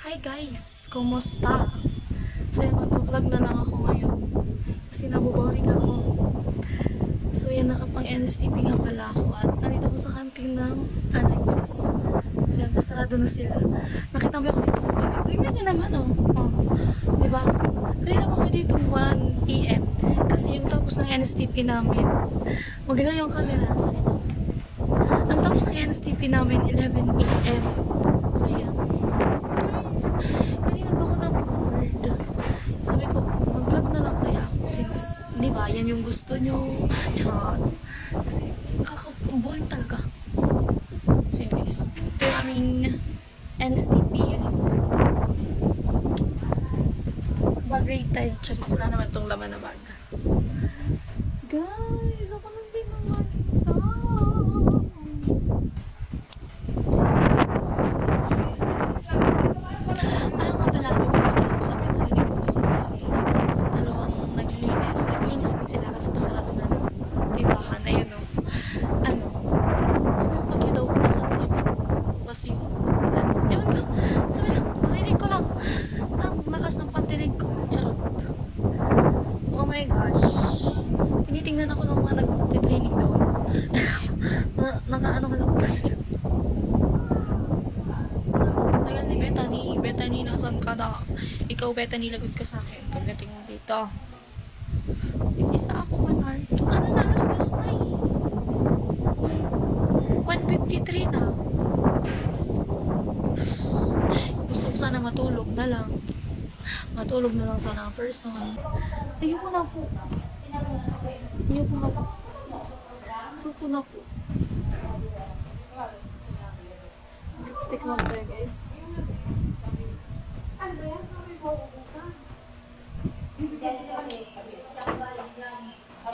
Hi guys! Kumusta? So yun, mag-vlog na lang ako ngayon. Kasi nabubawing ako. So yan, nakapang NSTP nga pala ako. At nandito ako sa kantin ng Annex. So yan, pasarado na sila. Nakita mo ako dito. Tingnan nyo naman oh. Diba? Kanina ako dito 1 PM. Kasi yung tapos ng NSTP namin. Magalaw yung camera sa inyo. Ang tapos ng NSTP namin 11 AM. So yan. Kanina ba ako na-bored? Sabi ko, mag-vlog na lang kaya ako since, di ba, yan yung gusto nyo. Tsaka, kasi nakaka-boring talaga. So yun guys, ito yung aming NSTP uniform. Bag rate charis, wala naman itong laman na bag. Guys, ako nang din naman isa. Tinitingnan ako ng mga nag-training doon. Nakaano ka lang. Tagal ni Bethany. Bethany, nasan ka na? Ikaw, Bethany, lagot ka sa akin pagdating mo dito. Isa ako 1 hour. Ano na? Alas na eh. 1:53 na. Gusto ko sana matulog na lang. Matulog na lang sana ang person. Ayoko na po. Ayoko na po. Suko na po. Lipstick lang tayo guys.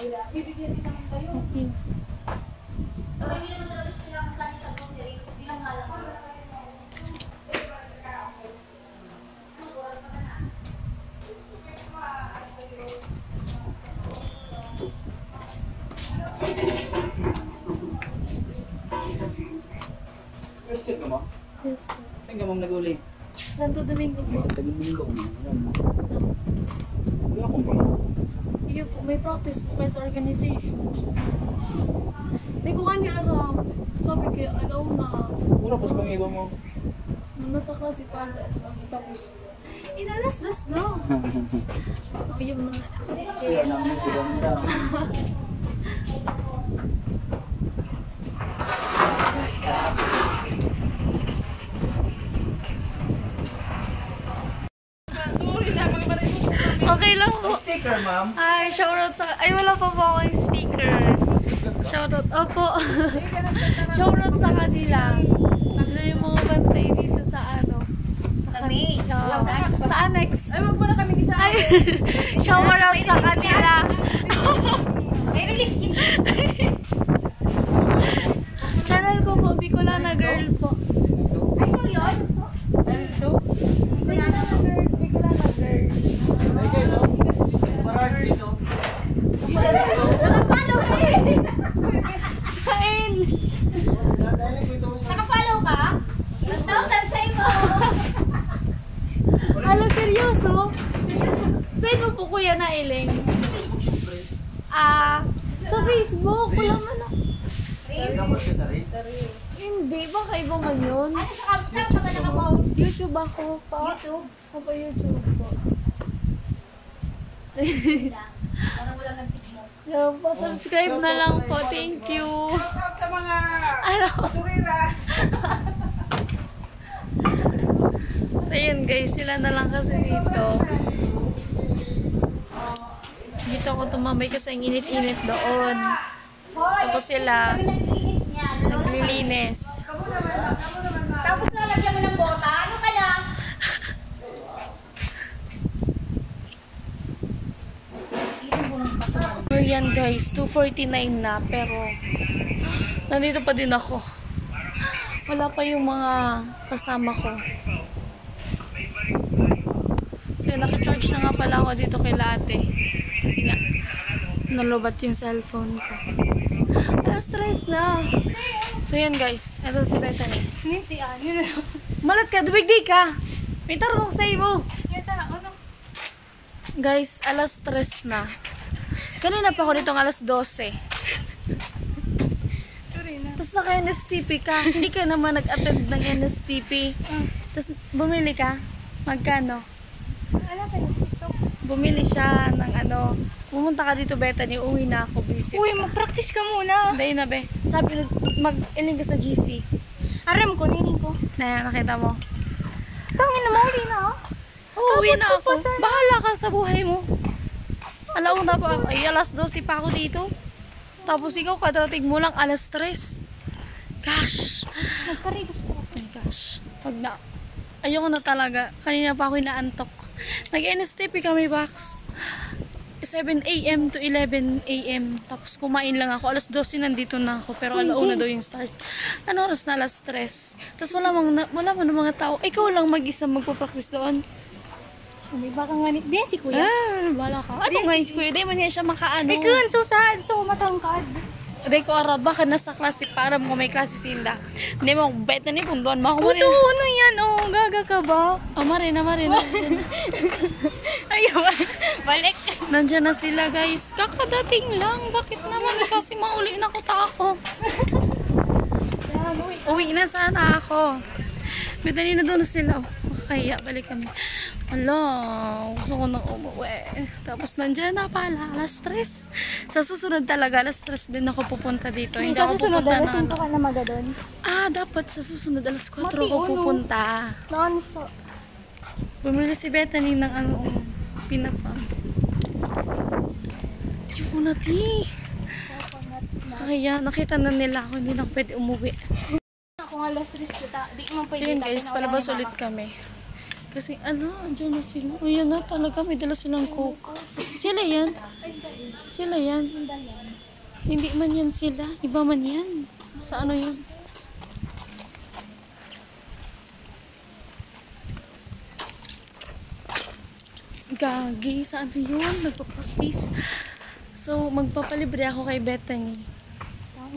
Okay. Question ka mo? Yes po. Saan ka mo nag-uli? Santo Domingo po. Taga-Domingo. Wala akong pa. Iyo po, may practice po kayo sa organization. Hindi ko kanya alam. Sabi kayo, alaw na. Wala pa sa mga iba mo. Nasa klase pa so tapos inalas-das na. So yun na. Sila namin, sila nila. Okay lang po. Sticker, ma'am. Ay, shoutout sa... Ay, wala pa po akong sticker. Shoutout. Opo. Shoutout sa kanila. Sila yung mga bantay dito sa ano. Sa Annex. Ay, wag mo na kami isa. Ay, shoutout sa kanila. Ay, releasekin. Channel ko po, Bicolana Girl po. Ay, ito yun? Ito? Bicolana Girl. Bicolana Girl. Ay, kayo. Parang dito. Nakapollow ka? Sain! Nakapollow ka? 1,000 sa imo. Hala, seryoso? Saan mo po kuya na iling? Sa Facebook. Wala man ako. Hindi, baka iba man yun. Ano saan ka ba nakapost? YouTube ako pa. YouTube? Ako YouTube po. Parang walang nag-signal. Yo, pa-subscribe na lang po. Thank you. Sa mga Ano? surira. So yun guys, sila na lang kasi dito. Dito ako tumambay kasi ang init-init doon. Tapos sila naglilinis. Tapos lalagyan mo ng bota. Ano ka na? So yan guys, 2:49 na pero nandito pa din ako. Wala pa yung mga kasama ko. So nakicharge na nga pala ako dito kay Ate. Kasi nga, nalubat yung cellphone ko. Stress na. So yan guys, ito si Bethany. Hindi, yun. Malat ka, dumigdig ka. May tarong sa mo. Guys, alas 3 na. Kanina pa ako dito ng alas 12. Sorry na. Tapos naka-NSTP ka. Hindi ka naman nag-attend ng NSTP. Tapos bumili ka. Magkano? Ano kayo? TikTok? Bumili siya ng ano. Pumunta ka dito, Bethany. Uwi na ako. Visit Uy, ka. mag-practice ka muna. Hindi na, be. Sabi, mag-iling ka sa GC. Aram ko, nining ko. Nakita mo. Tangin na, mauli na oh. Uuwi na ako. Bahala ka sa buhay mo. Alauna pa ako. Ay, alas 12 pa ako dito. Tapos ikaw, kadrating mo lang alas 3. Gosh. Nagkarigos ko. Oh my gosh. Pag na... Ayoko na talaga. Kanina pa ako inaantok. Nag-NSTP kami, Box. 7 a.m. to 11 a.m. Tapos kumain lang ako. Alas 12 nandito na ako. Pero alauna daw yung start. Ano oras na? Alas 3. Tapos wala man ng mga tao. Ikaw lang mag-isa magpa-practice doon. May baka nga din si kuya. Bala ka. Ano nga si kuya? Di man niya siya makaano. Ay, kun, so sad. So matangkad. Di ko arab. Baka nasa klase para mo may klase sinda. Hindi mo, bet na ni punduan mo. Puto, ano yan? Oh, gaga ka ba? Marina. Ayaw, balik. Nandiyan na sila, guys. Kakadating lang. Bakit naman? Kasi mauli na ko ako. Uwi na sana ako. Medali na doon sila. Kaya balik kami. Hala, gusto ko nang umuwi. Tapos nandiyan na pala, alas 3. Sa susunod talaga, alas 3 din ako pupunta dito. Hindi Sa ako susunod, pupunta alas na 5 ka na magadon. dapat sa susunod, alas 4 Mati, ako uno. pupunta. Naan siya. Bumili si Bethany ng ano, pinapam. Ayoko na, ti. Kaya, nakita na nila ako, hindi na ako pwede umuwi. Ako nga alas 3 kita. Di mo So pwede yun tayo guys, na wala palabas kang ulit mama. kami. Kasi andyan na sila. O yan na talaga, may dala silang coke. Sila yan. Sila yan. Hindi man yan sila. Iba man yan. Sa ano yun? Gagi, sa ano yun? Nagpa-practice. So, magpapalibre ako kay Bethany.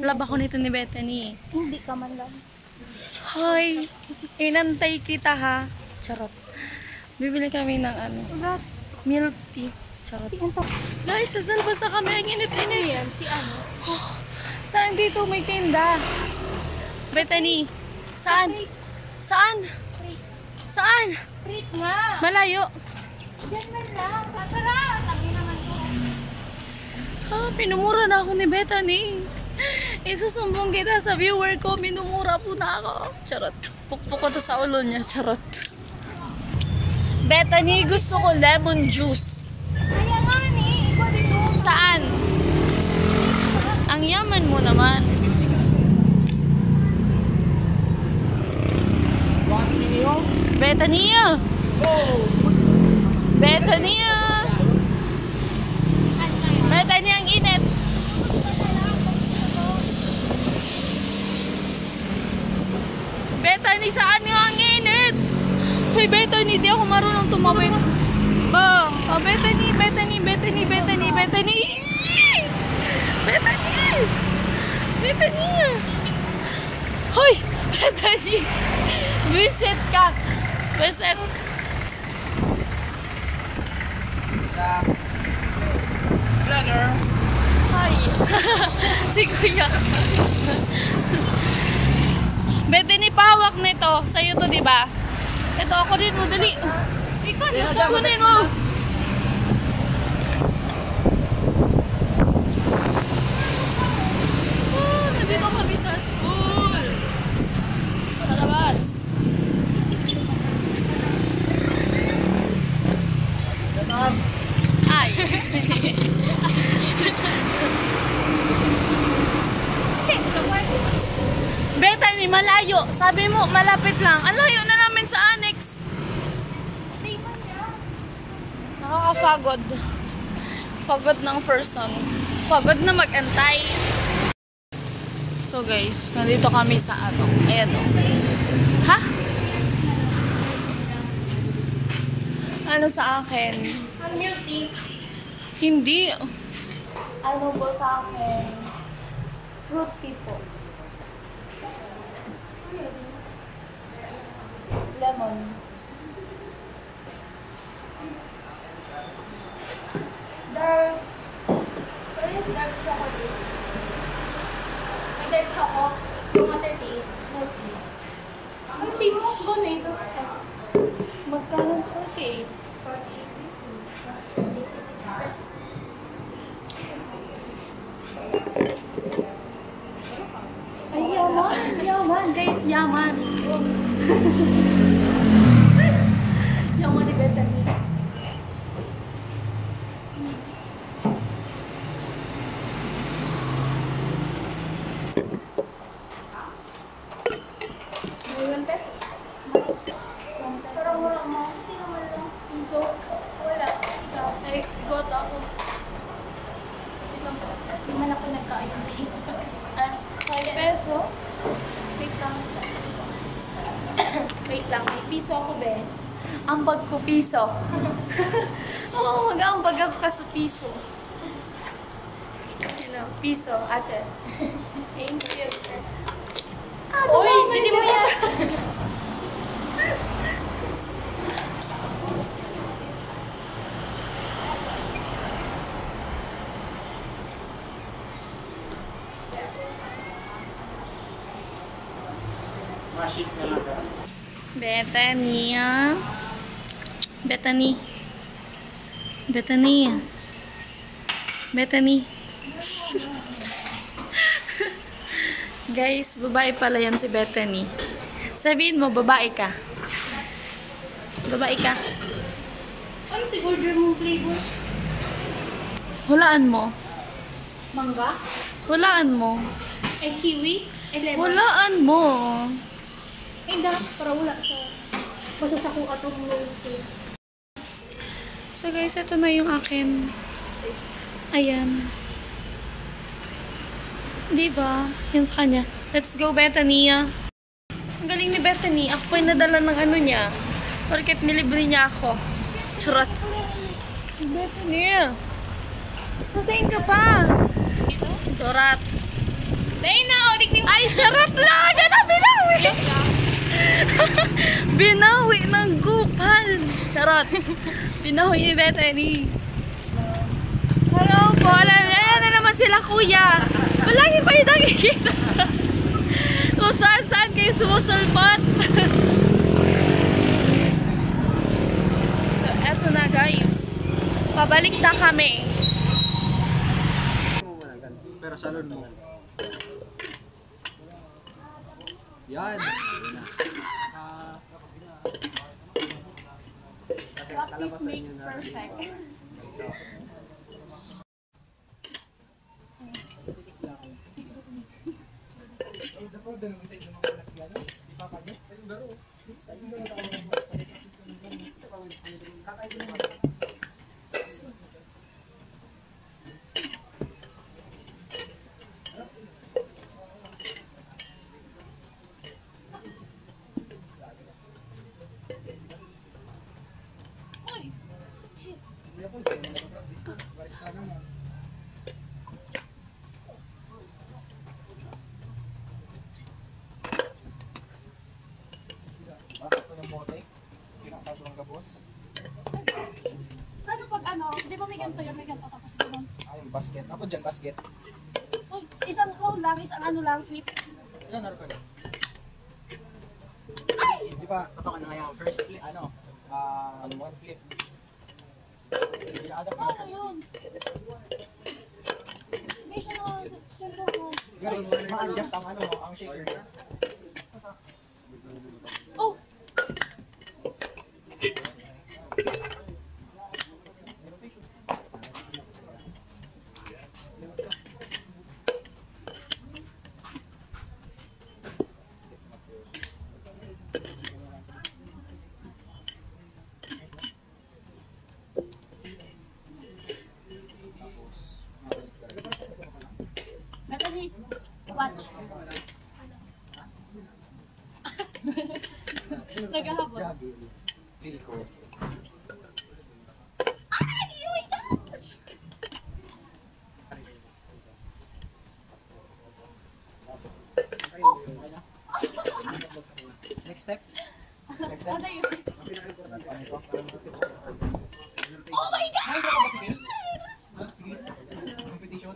Lab ako nito ni Bethany. Hindi ka man lang. Hoy, inantay kita ha. Charot. Bibili kami ng ano, Ugat. milk tea. Charot. Guys, sa salbas na kami. Ang init-init. Yan, si ano? Saan dito may tinda? Bethany, saan? Saan? Frit. Saan? Frit nga. Malayo. Diyan man lang. Tara. Tabi naman ko. Pinumura na ako ni Bethany. Isusumbong kita sa viewer ko. Minumura po na ako. Charot. Pukpuk ko to sa ulo niya. Charot. Bethany, gusto ko lemon juice. Kaya nga ni. Ikaw dito. Saan? Ang yaman mo naman. Bethany! Bethany! Bethany, ang init. Bethany, saan nga ang init? Hoy, Bethany, di ako marunong tumawid. Ba? Bethany, Bethany, Bethany, Bethany, Bethany. Bethany! Bethany! Hoy! Bethany! Visit ka! Visit! Vlogger. Hi! Si Kuya. Bethany, pahawak nito. Sa'yo to, di ba? Ito, ako din mo. Dali. Ikaw, nasugunin mo. Nandito kami sa school. Sa labas. Ay. Bethany, malayo. Sabi mo, malapit lang. Ang layo na namin sa annex. Nakakafagod. Fagod ng person. Fagod na mag-antay. So guys, nandito kami sa ano. Ayan o. Ha? Ano sa akin? Milk tea. Hindi. Ano po sa akin? Fruit tea po. Lemon. mag-search ako. Mga 38. 40. Ang same mo ko na ito. Magkano 48? 86 pesos. Ay, yaman! Yaman! Guys, yaman! Yaman ni Bethany. May 1 pesos. Parang wala mo. Hindi naman lang. Piso? Wala. Ikaw. Ay, igot ako. Wait lang po. Hindi man ako nagkain. 5 pesos? Wait lang. Wait lang, may piso ako, be. Ambag ko piso. Oo, mag-ambag ako ka sa piso. Piso, ate. Thank you. Pesos. Uy, hindi mo yan. Mashit na lang ka. Bethany, Bethany. Bethany. Bethany. Guys, babae pala yan si Bethany. Sabihin mo, babae ka. Babae ka. Ano tig-order mong flavor? Hulaan mo. Mangga? Hulaan mo. Ay, kiwi? Ay, lemon? Hulaan mo. Ay, dapat para wala sa... Basta sa kung atong low-key. So guys, ito na yung akin. Ayan. Diba? Yan sa kanya. Let's go, Bethany. Ang galing ni Bethany. Ako pa yung nadala ng ano niya. Porket nilibre niya ako. Charot. Bethany. Masain ka pa. Dorat. Dahil na, ulit niyo. Ay, charot lang! Ano, binawi! Binawi ng gupal. Charot. Binawi ni Bethany. Hello po. Ayan na naman sila, kuya. Palagi pa yung nakikita. Kung saan-saan kayo sumusulpot. So, eto na guys. Pabalik na kami. Pero salon mo. Yan. Practice makes perfect. Paano pag ano, di ba may ganito yan, may ganito tapos gano'n? Ay, basket. Ako dyan, basket. Uy, isang roll lang, isang ano lang, flip. Yan, naroon ka na. Di ba, ito ka na ngayon. First flip, one flip. Ada pa. Oh, yun. Hindi siya na, syempre mo. Ma-adjust ang ang shaker niya. Oh! Bethany, watch. Naghahabol. Jogging. Feel ko. Ay! Oh my gosh! Next step. Next step. Ano yun? Oh Oh my God! Sige. Competition.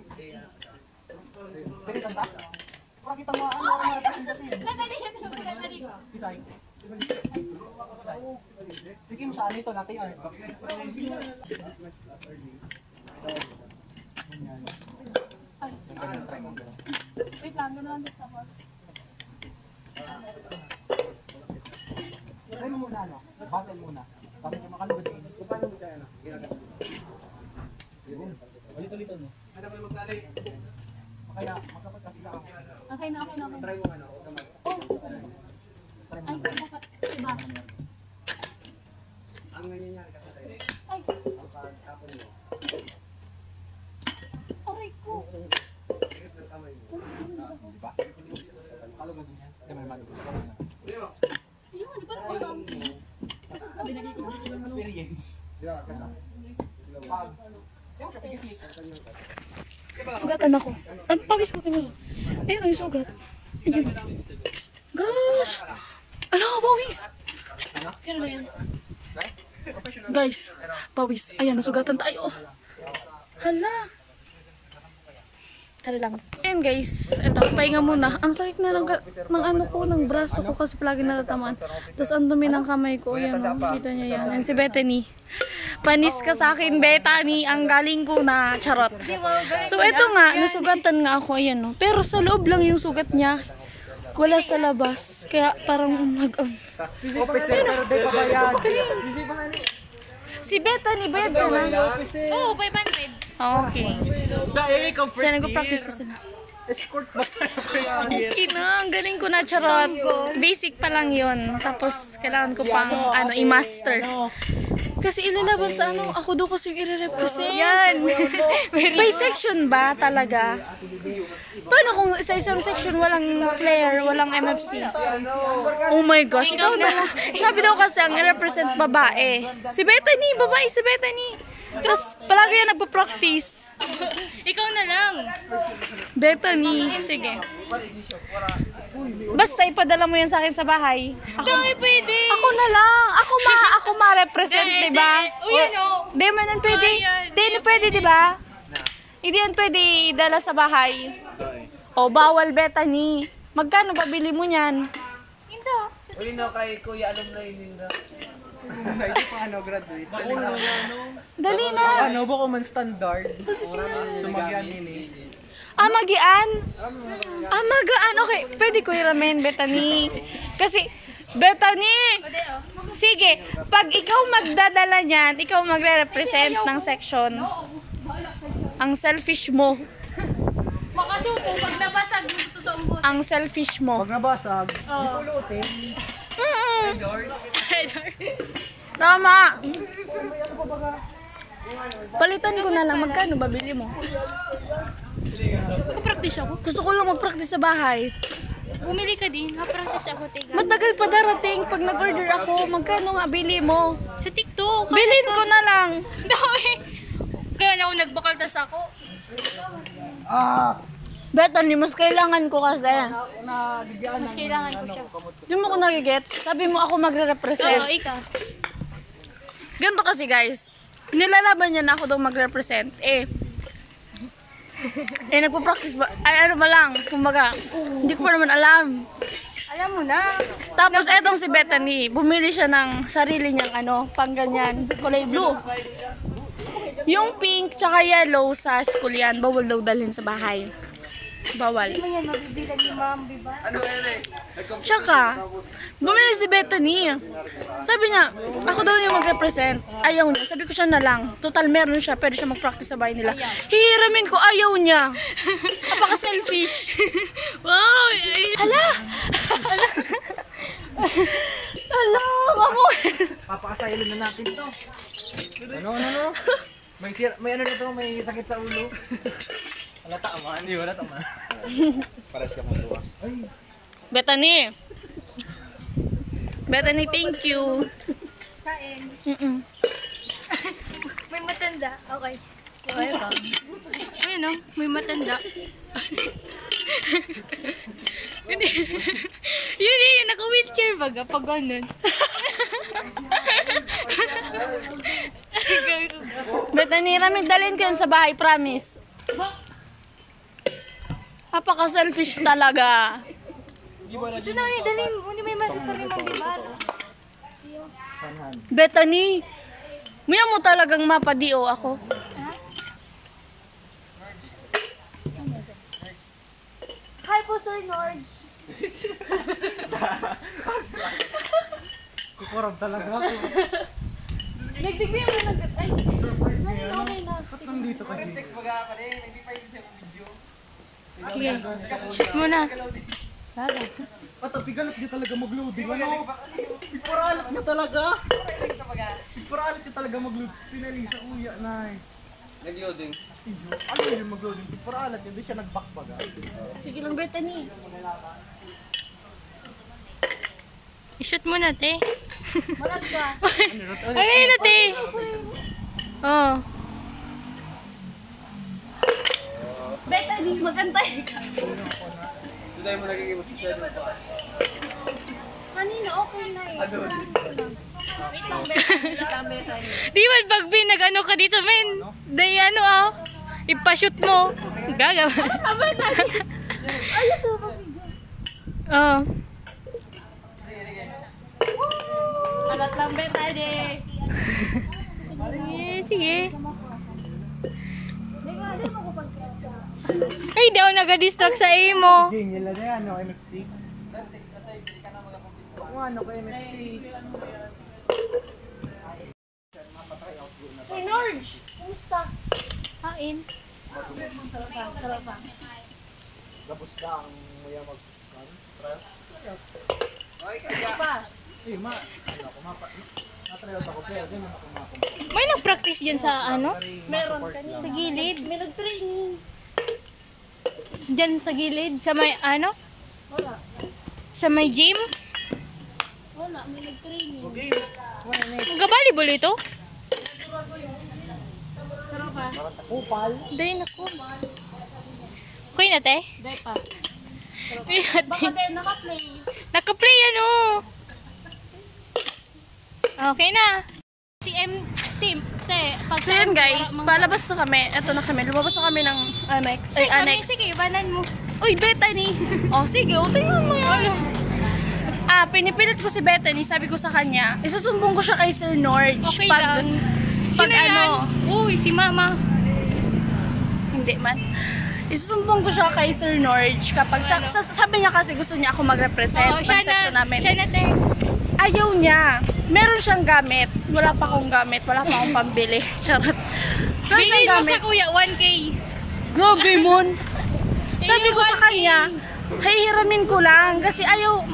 Pwede kanta? Sige mo saan ito natin ay. Ay, wait lang, gano'n ulit tapos. Try mo muna ano, battle muna. Para ka makalugod din. Paano mo tayo ano? Ulit-ulitan mo. Ano ba maglalay? Kaya magkapagkasila ako. Okay na. Try mo ano, automatic. Oh, ay, dapat, diba? Ang nangyayari kasi Ay, ang pagkapon mo. aray ko. Hirap ng kamay mo. Di ba? Kalugod din yan. Di ba naman? Ayun, di ba naman? Hindi nagiging experience. Di ba? Ganda. Pag Sugatan ako. Ano pawis ko tingnan? Ayun, yung sugat. Ayun. Gosh! Ano, pawis! Kaya na yan. Guys, pawis. Ayan, nasugatan tayo. Hala. Tara lang. Ayan guys, ito, pahinga muna. Ang sakit na ng ano ko, ng braso ko kasi palagi natatamaan. Tapos ang dumi ng kamay ko. Ayan, oh, kita niyo yan. And si Bethany. Panis ka sa akin, Bethany. Ang galing ko na. Charot. So ito nga, nasugatan nga ako. Ayan, oh. Pero sa loob lang yung sugat niya. Wala sa labas. Kaya parang officer pero di pa bayad. Hindi ba ano? si Bethany, bayad ka na. Oo, 500. Okay. Dahil ikaw Kasi nag-practice pa sila. escort ba sa first year? Okay na, ang galing ko na, charot. Basic pa lang yon. Tapos, kailangan ko pang, i-master. Kasi ilalabas sa ako daw kasi yung i-represent. Yan. By section ba talaga? Paano kung sa isang section walang flare, walang MFC? Oh my gosh, ikaw na. Sabi daw kasi ang i-represent babae. Si Bethany, babae si Bethany. Tapos, palagi yan nagpa-practice. Ikaw na lang. Bethany, sige. Basta ipadala mo yan sa akin sa bahay. Dami pwede. Ako na lang. Ako ma-represent, di ba? O yan o. Di mo yan pwede. Di yan pwede, di ba? Hindi yan pwede idala sa bahay. O, bawal, Bethany. Magkano pabili mo niyan? Hindi. Uy, no, kay Kuya alumni Linda. Hindi pa ano graduate. Dali na. Ano ba ko man standard? Sumagyan nini. Magian? Magaan. Okay, pwede ko i-ramen, Bethany. Kasi, Bethany! Sige, pag ikaw magdadala niyan, ikaw magre-represent ng section. Ang selfish mo. Makasuko pag nabasag yung totoong buhay. Ang selfish mo. Pag nabasag, ipulutin. Tama. Palitan ko na lang. Magkano babili mo? Mag-practice ako. Gusto ko lang mag-practice sa bahay. Bumili ka din. Ma-practice ako, tiga. Matagal pa darating. Pag nag-order ako, magkano nga bili mo? Sa TikTok. Bilhin ko na lang. Dami. Kaya na ako nagbakaltas ako. Bethany, mas kailangan ko kasi. Nabigyan ng Kailangan ko siya. Hindi mo ko nagigets. Sabi mo ako Oo, magre-represent. ikaw. Ganito kasi guys. Nilalaban niya na ako daw magre-represent. Nagpo-practice ba? Ay, ano ba lang? Kumbaga, hindi ko pa naman alam. Alam mo na. Tapos etong si Bethany, bumili siya ng sarili niyang pang ganyan, kulay blue. Yung pink tsaka yellow sa school yan, bawal daw dalhin sa bahay. Bawal. Ano yan, mabibilan ni ma'am, diba? Tsaka, bumili si Bethany. Sabi niya, ako daw yung mag-represent. Ayaw niya. Sabi ko siya na lang. Total, meron siya. Pwede siya mag-practice sa bahay nila. Hihiramin ko, ayaw niya. Napaka-selfish. Wow! Hala! Hala! Kamu! papakasaylin na natin to. Ano? May ano na to, may sakit sa ulo. Wala tama, hindi wala tama. Pares ka mong tuwa. Ay, Bethany. Bethany, thank you. Kain. May matanda. Okay. Welcome. Ayun o, may matanda. Yun, naka-wheelchair baga pag ganun. Bethany, ramig dalhin ko yan sa bahay, promise. Napaka-selfish talaga. Ito na, dalhin mo. Hindi may matanda rin mabibar. Bethany, maya mo talagang mapadio ako. Hi po, Sir Nord. Kukurap talaga ako. Nagdigbi mo na. Ay, okay na. Ba't nandito ka dito? Sige, shoot mo na. Lala. At ang pigalat niya talaga mag-loading. Ano? Piparalat niya talaga. Piparalat niya talaga mag-loading. Pinali sa uya na eh. Nag-loading. Ano yung mag-loading? Piparalat niya. Di siya nag-backbaga. Sige lang, Bethany. I-shoot mo na, te. Malag ka. Ano yun na, te? Oh. Bethany, magantay ka. Hindi tayo mo nagiging Kanina, okay na eh. Wait lang, Bethany. Di ba pag nag-ano ka dito, men? Day ano, ipashoot mo. Gagawa. Ayos mo video. Oh. Alat lang, Bethany. Sige, sige. Hindi mo ko pag-press. Ay, daw nag-distract sa imo. Ging, nila na yan, no? MFC. Kung ano ko MFC. Sir Norge, kumusta? Kain. Sarap ba? Tapos na ang maya mag-trial. Pa. Eh, ano ako, na-tryout ako, pero di man ako May nag-practice dyan sa ano? Meron kanina. Sa gilid. May nag-training. Dyan sa gilid. Sa may ano? Wala. Sa may gym. Wala, may nag-training. Okay. Mag-volleyball ito? Sarap ba? Kupal. Day na ko. Okay na, te? Day pa. Uy, Baka din naka-play. naka-play ano? Okay na. Team, te. So yun guys, palabas na kami. Eto na kami. Lumabas na kami ng annex. Ay, annex. Sige, banan mo. Uy, Bethany! Oh, sige. O, tingnan mo yan. Pinipilit ko si Bethany. Sabi ko sa kanya, isusumbong ko siya kay Sir Norge. Okay pag, lang. Pag Sino yan? ano, Uy, si mama. hindi man. Isusumbong ko siya kay Sir Norge kapag sabi niya kasi gusto niya ako mag-represent Oo, ng section namin. siya na, te. Ayaw niya. Meron siyang gamit. Wala pa akong gamit. Wala pa akong pambili. Charot. Meron Bilhin siyang mo sa kuya, 1K. Grabe mon. Sabi ko sa 1K. kanya, hihiramin ko lang kasi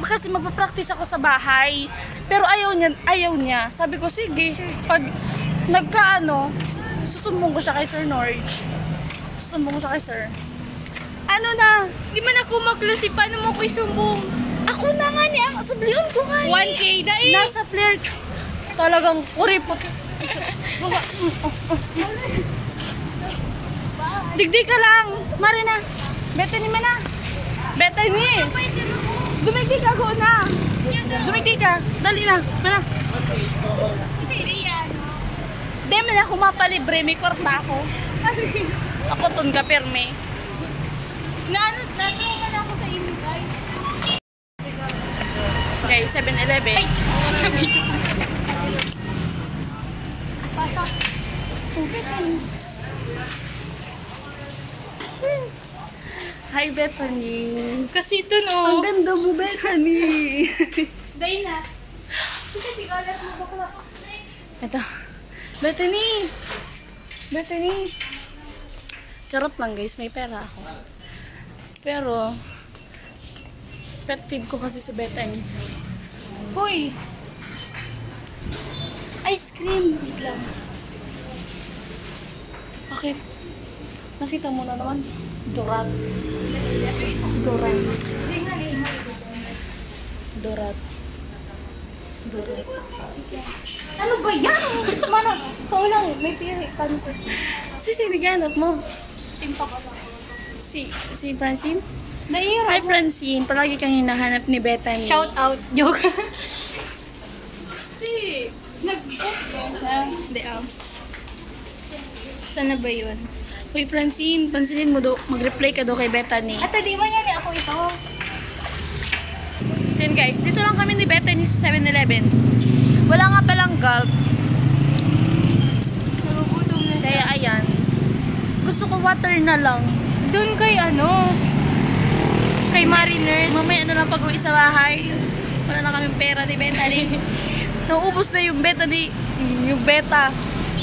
kasi magpa-practice ako sa bahay. Pero ayaw niya. Sabi ko sige, pag nagkaano, susumbong ko siya kay Sir Norge. Susumbong ko siya kay Sir. Ano na? Di man ako magklase, paano mo ko isumbong? Ako na nga ni ang subliyon ko nga ni. 1K dahil. Nasa flirt. Talagang kuripot. Digdig ka lang. Marina. Bethany man na. Bethany. Dumigdig ka go na. Dumigdig ka. Dali na. Mana. Si Rian. Di man ako mapalibre. May kwarta ako. Ako ton ka perme. Natrauma na ako sa inyo, guys. Okay, 7-Eleven. Pasok. Hi, Bethany. Kasi ito, no. Ganda mo, Bethany. Dahil na. Kasi tigalat mo bakla. Ito. Bethany. Bethany. Charot lang, guys. May pera ako. Pero, pet feed ko kasi si Bethany. Hoy! Ice cream. Wait lang. Bakit? Nakita mo na naman. Dorat. Dorat. Dorat. Dorat. Ano ba yan? Mana, kaulang, may piri. Paano ko? Siniganap mo. Simpa ka ba? Si Francine? Nahihirap. Hi Francine, palagi kang hinahanap ni Bethany. Shout out. Joke. Hindi, Saan na ba yun? Hoy Francine, pansinin mo do, mag-reply ka do kay Bethany. At di man yan, ako ito. So yun guys, dito lang kami ni Bethany sa 7-Eleven. Wala nga palang gulp. Nagugutom na siya. Kaya ayan. Gusto ko water na lang. Doon kay kay Mariners. Mamaya na lang pag-uwi sa bahay. Wala na kaming pera ni Bethany. Naubos na yung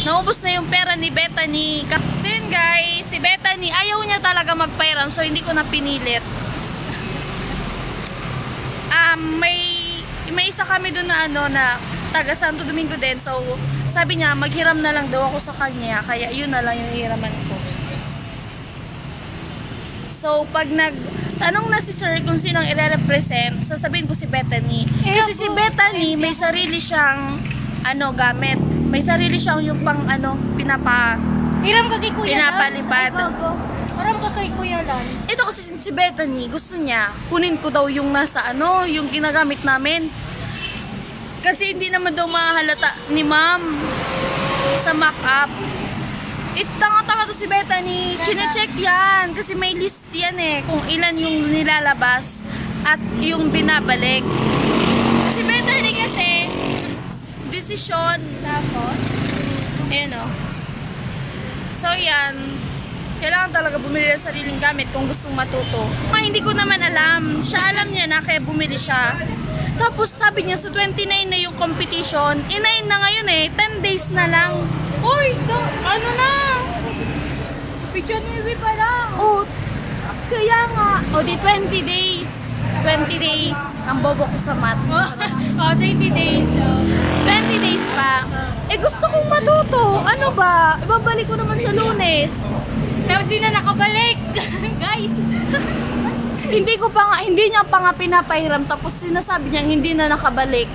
Naubos na yung pera ni Bethany. So yun guys, si Bethany ayaw niya talaga magpairam, so hindi ko na pinilit. May isa kami doon na na taga Santo Domingo din. So sabi niya maghiram na lang daw ako sa kanya, kaya yun na lang yung hiraman ko. So pag tanong na si sir kung sinong i-represent, sasabihin ko si Bethany. Kasi si Bethany may sarili siyang gamit. May sarili siyang yung pang Hiram ka kay Kuya Lance. pinapalipad. Hiram ka kay Kuya Lance. Ito kasi si Bethany, gusto niya kunin ko daw yung nasa yung ginagamit namin. Kasi hindi naman daw mahalata ni ma'am sa mock-up. Tanga-tanga to si Bethany. Chine-check yan. Kasi may list yan kung ilan yung nilalabas at yung binabalik. Si Bethany kasi, desisyon. Tapos, Ayan So yan. Kailangan talaga bumili ng sariling gamit kung gustong matuto. Hindi ko naman alam. Siya alam niya na kaya bumili siya. Tapos sabi niya sa 29 na yung competition. 9 na ngayon 10 days na lang. uy, na? Picture movie pa lang. Kaya nga. Di 20 days. 20 days. Ang bobo ko sa math. 20 days. 20 days pa. Gusto kong matuto. Ano ba? Ibabalik ko naman sa Lunes. Tapos di na nakabalik. Guys. Hindi niya pa nga pinapahiram. Tapos sinasabi niya hindi na nakabalik.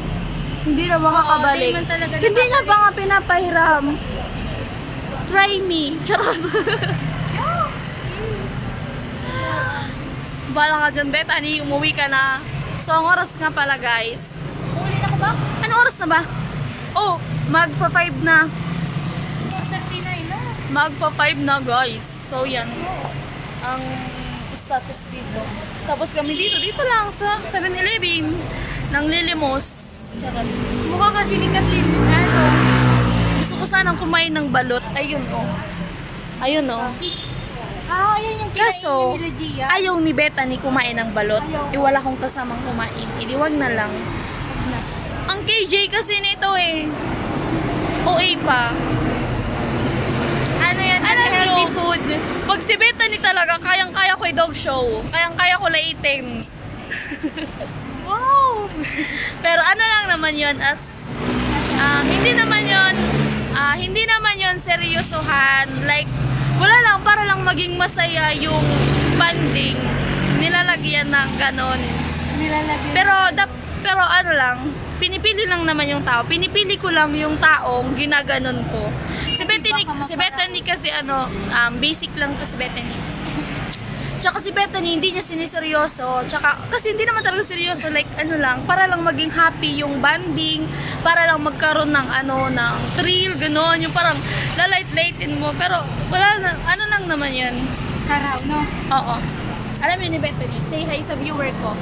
Hindi na makakabalik. di man talaga Hindi niya pa nga pinapahiram. Try me. Charot. Bala nga dyan, Bethany. Umuwi ka na. So, ang oras nga pala, guys. Uli na ko ba? Ano oras na ba? Magpa-5 na. 4:39 na. Magpa-5 na, guys. So, yan. Ang status dito. Tapos kami dito lang sa 7-Eleven. Nang lilimos. Charot. Mukha kasi ni Kathleen. Gusto ko sanang kumain ng balot. Ayun, Ayun, Ayun yung Kaso, kinain nila Gia. ayaw ni Bethany kumain ng balot. Ayaw. Wala akong kasamang kumain. Wag na lang. Ang KJ kasi nito OA pa. Ano yan? Alam Healthy nyo, food. Pag si Bethany talaga, kayang-kaya ko dog show. Kayang-kaya ko laitin. Wow! Pero ano lang naman yon hindi naman yon seryosohan. Like, wala lang, para lang maging masaya yung banding. Nilalagyan ng ganon. Nilalagyan. Pero ano lang, pinipili lang naman yung tao. Pinipili ko lang yung taong ginaganon ko. Si Bethany kasi basic lang to si Bethany. Tsaka si Bethany, hindi niya siniseryoso. Tsaka, kasi hindi naman talaga seryoso. Like, para lang maging happy yung banding. Para lang magkaroon ng ng thrill, gano'n. Yung parang lalight-lightin mo. Pero, wala na, lang naman yun. Haraw, no? Oo. Alam yun ni Bethany, say hi sa viewer ko.